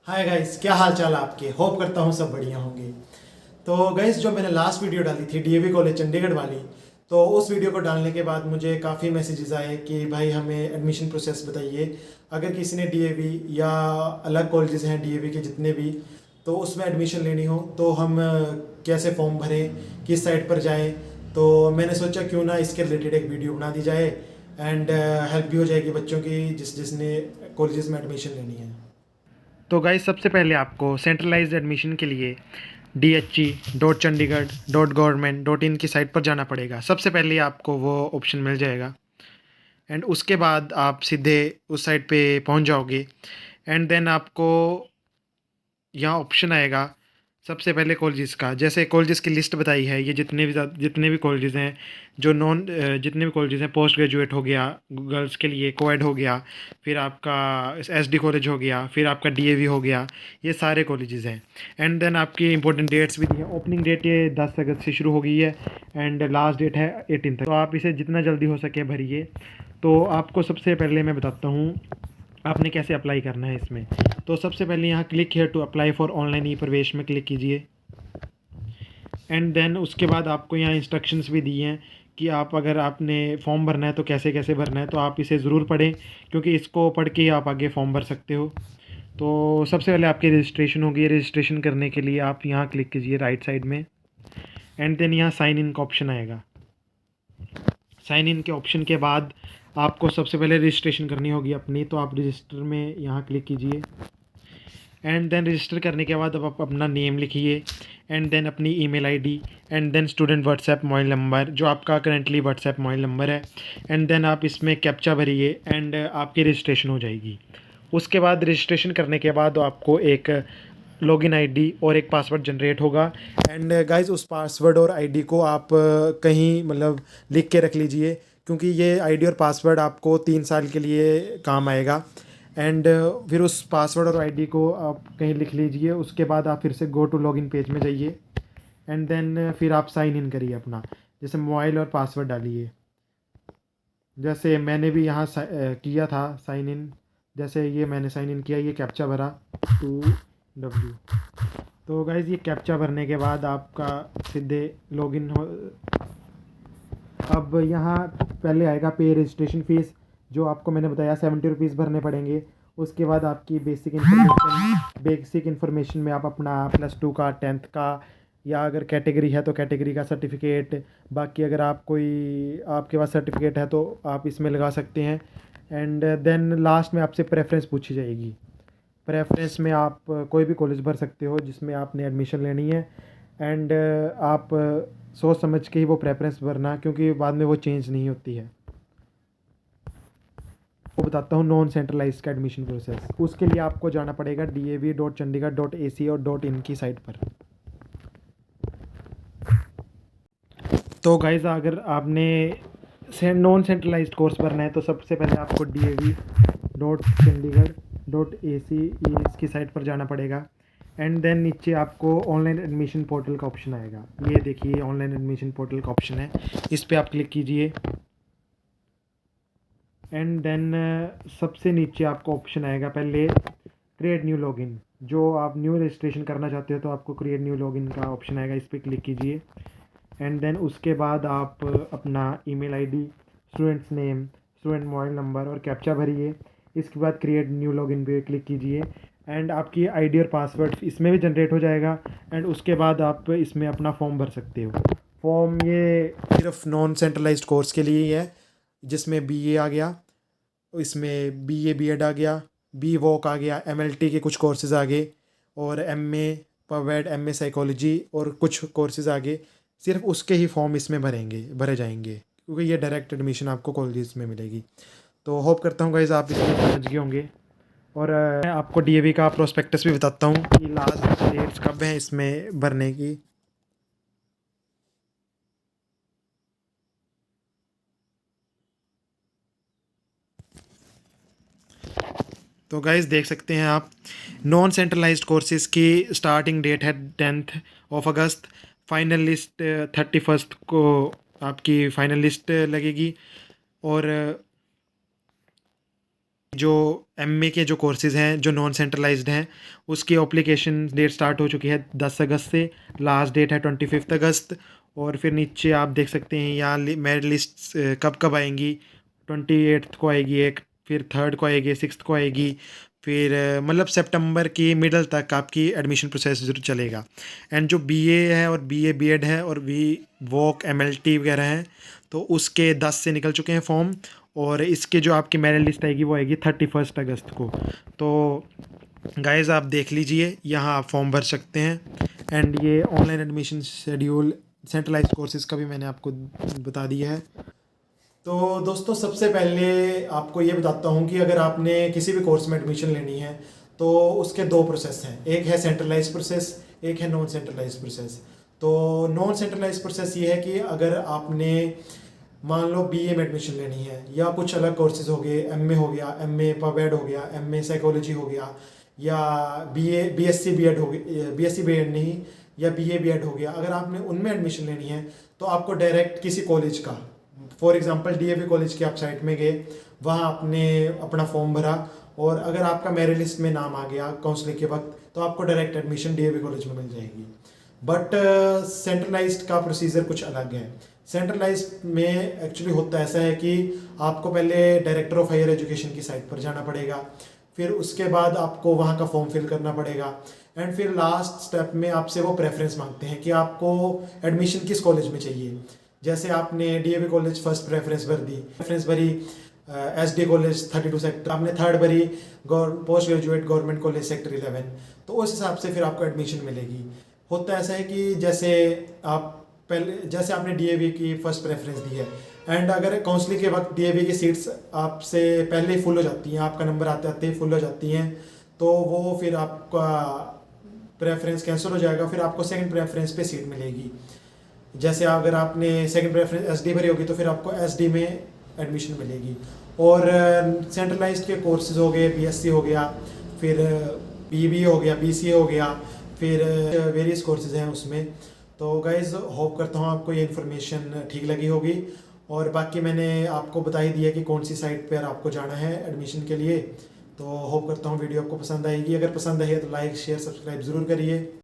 Hi guys, क्या हाल चाल है आपके। होप करता हूँ सब बढ़िया होंगे। तो गाइस, जो मैंने लास्ट वीडियो डाली थी डीएवी कॉलेज चंडीगढ़ वाली, तो उस वीडियो को डालने के बाद मुझे काफ़ी मैसेजेस आए कि भाई हमें एडमिशन प्रोसेस बताइए। अगर किसी ने डीएवी या अलग कॉलेजेस हैं डीएवी के जितने भी, तो उसमें एडमिशन लेनी हो तो हम कैसे फॉर्म भरें, किस साइट पर जाएं। तो मैंने सोचा क्यों ना इसके रिलेटेड एक वीडियो बना दी जाए एंड हेल्प भी हो जाएगी बच्चों की जिसने कॉलेजेस में एडमिशन लेनी है। तो गाइस, सबसे पहले आपको सेंट्रलाइज्ड एडमिशन के लिए DHE.chandigarh.government.in की साइट पर जाना पड़ेगा। सबसे पहले आपको वो ऑप्शन मिल जाएगा एंड उसके बाद आप सीधे उस साइट पे पहुंच जाओगे। एंड देन आपको यहाँ ऑप्शन आएगा सबसे पहले कॉलेजेस का। जैसे कॉलेजेस की लिस्ट बताई है, ये जितने भी कॉलेजेस हैं, जो जितने भी कॉलेजेस हैं, पोस्ट ग्रेजुएट हो गया, गर्ल्स के लिए कोएड हो गया, फिर आपका एसडी कॉलेज हो गया, फिर आपका डीएवी हो गया, ये सारे कॉलेजेस हैं। एंड देन आपकी इंपॉर्टेंट डेट्स भी दी है। ओपनिंग डेट ये 10 अगस्त से शुरू हो गई है एंड लास्ट डेट है 18 तक। तो आप इसे जितना जल्दी हो सके भरिए। तो आपको सबसे पहले मैं बताता हूँ आपने कैसे अप्लाई करना है इसमें। तो सबसे पहले यहाँ click here to apply for online e Pravesh में क्लिक कीजिए। एंड देन उसके बाद आपको यहाँ इंस्ट्रक्शंस भी दी हैं कि आप अगर आपने फॉर्म भरना है तो कैसे कैसे भरना है। तो आप इसे ज़रूर पढ़ें, क्योंकि इसको पढ़ के ही आप आगे फॉर्म भर सकते हो। तो सबसे पहले आपकी रजिस्ट्रेशन होगी। रजिस्ट्रेशन करने के लिए आप यहाँ क्लिक कीजिए राइट साइड में एंड देन यहाँ साइन इन का ऑप्शन आएगा। साइन इन के ऑप्शन के बाद आपको सबसे पहले रजिस्ट्रेशन करनी होगी अपनी। तो आप रजिस्टर में यहाँ क्लिक कीजिए एंड देन रजिस्टर करने के बाद अब आप अपना नेम लिखिए एंड देन अपनी email ID and then student WhatsApp mobile number जो आपका करेंटली व्हाट्सएप मोबाइल नंबर है। एंड देन आप इसमें कैप्चा भरिए एंड आपकी रजिस्ट्रेशन हो जाएगी। उसके बाद रजिस्ट्रेशन करने के बाद आपको एक लॉगिन आईडी और एक पासवर्ड जनरेट होगा। एंड गाइस, उस पासवर्ड और आईडी को आप कहीं मतलब लिख के रख लीजिए, क्योंकि ये आईडी और पासवर्ड आपको 3 साल के लिए काम आएगा। एंड फिर उस पासवर्ड और आईडी को आप कहीं लिख लीजिए। उसके बाद आप फिर से गो टू लॉगिन पेज में जाइए एंड देन फिर आप साइन इन करिए अपना। जैसे मोबाइल और पासवर्ड डालिए, जैसे मैंने भी यहाँ किया था साइन इन। जैसे ये मैंने साइन इन किया, ये कैप्चा भरा 2W। तो गाइज़, ये कैप्चा भरने के बाद आपका सीधे लॉगिन हो। अब यहाँ पहले आएगा पे रजिस्ट्रेशन फ़ीस, जो आपको मैंने बताया 70 रुपीज़ भरने पड़ेंगे। उसके बाद आपकी बेसिक इन्फॉर्मेशन में आप अपना +2 का, 10th का, या अगर कैटेगरी है तो कैटेगरी का सर्टिफिकेट। बाकी अगर आप कोई आपके पास सर्टिफिकेट है तो आप इसमें लगा सकते हैं। एंड देन लास्ट में आपसे प्रेफरेंस पूछी जाएगी। प्रेफरेंस में आप कोई भी कॉलेज भर सकते हो जिसमें आपने एडमिशन लेनी है। एंड आप सोच समझ के ही वो प्रेफरेंस भरना, क्योंकि बाद में वो चेंज नहीं होती है। वो बताता हूँ नॉन सेंट्रलाइज का एडमिशन प्रोसेस। उसके लिए आपको जाना पड़ेगा DAV.chandigarh.ac.in की साइट पर। तो गाइज़, अगर आपने नॉन सेंट्रलाइज्ड कोर्स भरना है तो सबसे पहले आपको DAV.chandigarh.ac इसकी साइट पर जाना पड़ेगा। एंड देन नीचे आपको ऑनलाइन एडमिशन पोर्टल का ऑप्शन आएगा। ये देखिए, ऑनलाइन एडमिशन पोर्टल का ऑप्शन है, इस पर आप क्लिक कीजिए। एंड देन सबसे नीचे आपको ऑप्शन आएगा पहले क्रिएट न्यू लॉगिन। जो आप न्यू रजिस्ट्रेशन करना चाहते हो तो आपको क्रिएट न्यू लॉगिन का ऑप्शन आएगा, इस पर क्लिक कीजिए। एंड देन उसके बाद आप अपना email ID, students name, student mobile number और कैप्चा भरिए। इसके बाद क्रिएट न्यू लॉगिन पे क्लिक कीजिए एंड आपकी आईडी और पासवर्ड इसमें भी जनरेट हो जाएगा। एंड उसके बाद आप इसमें अपना फॉर्म भर सकते हो। फॉर्म ये सिर्फ नॉन सेंट्रलाइज्ड कोर्स के लिए ही है, जिसमें बीए आ गया, इसमें बीए बीएड आ गया, बी वॉक आ गया, एमएलटी के कुछ कोर्सेज़ आ गए, और एमए पवेड, एमए साइकोलॉजी और कुछ कोर्सेज़ आ गए। सिर्फ उसके ही फॉर्म इसमें भरे जाएंगे, क्योंकि ये डायरेक्ट एडमिशन आपको कॉलेज में मिलेगी। तो होप करता हूँ गाइज़ आप इसमें समझ गए होंगे। और मैं आपको डीएवी का प्रोस्पेक्टस भी बताता हूँ कि लास्ट डेट्स कब हैं इसमें भरने की। तो गाइज़, देख सकते हैं आप, नॉन सेंट्रलाइज्ड कोर्सेज़ की स्टार्टिंग डेट है 10 अगस्त। फाइनल लिस्ट 31 को आपकी फ़ाइनल लिस्ट लगेगी। और जो एमए के जो कोर्सेज़ हैं जो नॉन सेंट्रलाइज्ड हैं उसकी एप्लीकेशन डेट स्टार्ट हो चुकी है 10 अगस्त से, लास्ट डेट है 25 अगस्त। और फिर नीचे आप देख सकते हैं यहाँ मेरिट लिस्ट कब कब आएंगी। 28 को आएगी एक, फिर 3rd को आएगी, 6th को आएगी, फिर मतलब सितंबर की मिडल तक आपकी एडमिशन प्रोसेस ज़रूर चलेगा। एंड जो बीए है और बीए बीएड है और वी वॉक एमएलटी वगैरह हैं तो उसके 10 से निकल चुके हैं फॉर्म। और इसके जो आपकी मेरिट लिस्ट आएगी वो आएगी 31 अगस्त को। तो गाइज़ आप देख लीजिए, यहाँ आप फॉर्म भर सकते हैं। एंड ये online admission schedule centralised courses का भी मैंने आपको बता दिया है। तो दोस्तों सबसे पहले आपको ये बताता हूँ कि अगर आपने किसी भी कोर्स में एडमिशन लेनी है तो उसके दो प्रोसेस हैं, एक है सेंट्रलाइज प्रोसेस, एक है नॉन सेंट्रलाइज प्रोसेस। तो नॉन सेंट्रलाइज प्रोसेस ये है कि अगर आपने मान लो बीए में एडमिशन लेनी है या कुछ अलग कोर्सेज हो गए, एमए हो गया, एमए पवेड हो गया, एमए साइकोलॉजी हो गया, या बीए बीएससी बीएड हो गया, बीएससी बीएड नहीं या बीए बीएड हो गया, अगर आपने उनमें एडमिशन लेनी है तो आपको डायरेक्ट किसी कॉलेज का, फॉर एग्जांपल डीएवी कॉलेज की आप साइट में गए, वहाँ आपने अपना फॉर्म भरा और अगर आपका मेरिट लिस्ट में नाम आ गया काउंसलिंग के वक्त तो आपको डायरेक्ट एडमिशन डीएवी कॉलेज में मिल जाएगी। बट सेंट्रलाइज्ड का प्रोसीजर कुछ अलग है। सेंट्रलाइज्ड में एक्चुअली होता ऐसा है कि आपको पहले डायरेक्टर ऑफ हायर एजुकेशन की साइट पर जाना पड़ेगा, फिर उसके बाद आपको वहाँ का फॉर्म फिल करना पड़ेगा, एंड फिर लास्ट स्टेप में आपसे वो प्रेफरेंस मांगते हैं कि आपको एडमिशन किस कॉलेज में चाहिए। जैसे आपने डीएवी कॉलेज फर्स्ट प्रेफरेंस भरी, एसडी कॉलेज 32 सेक्टर, आपने 3rd भरी post graduate government college sector 11, तो उस हिसाब से फिर आपको एडमिशन मिलेगी। होता ऐसा है कि जैसे आपने डीएवी की फर्स्ट प्रेफरेंस दी है एंड अगर काउंसलिंग के वक्त डीएवी की सीट्स आपसे पहले ही फुल हो जाती हैं, आपका नंबर आते आते ही फुल हो जाती हैं, तो वो फिर आपका प्रेफरेंस कैंसिल हो जाएगा, फिर आपको सेकंड प्रेफरेंस पे सीट मिलेगी। जैसे अगर आपने सेकंड प्रेफरेंस एसडी भरी होगी तो फिर आपको एसडी में एडमिशन मिलेगी। और सेंट्रलाइज्ड के कोर्सेज हो गए, बीएससी हो गया, फिर बीबीए हो गया, बीसीए हो गया, फिर वेरियस कोर्सेज हैं उसमें। तो गाइज होप करता हूँ आपको ये इन्फॉर्मेशन ठीक लगी होगी, और बाकी मैंने आपको बता ही दिया कि कौन सी साइट पर आपको जाना है एडमिशन के लिए। तो होप करता हूँ वीडियो आपको पसंद आएगी, अगर पसंद आई है तो लाइक शेयर सब्सक्राइब ज़रूर करिए।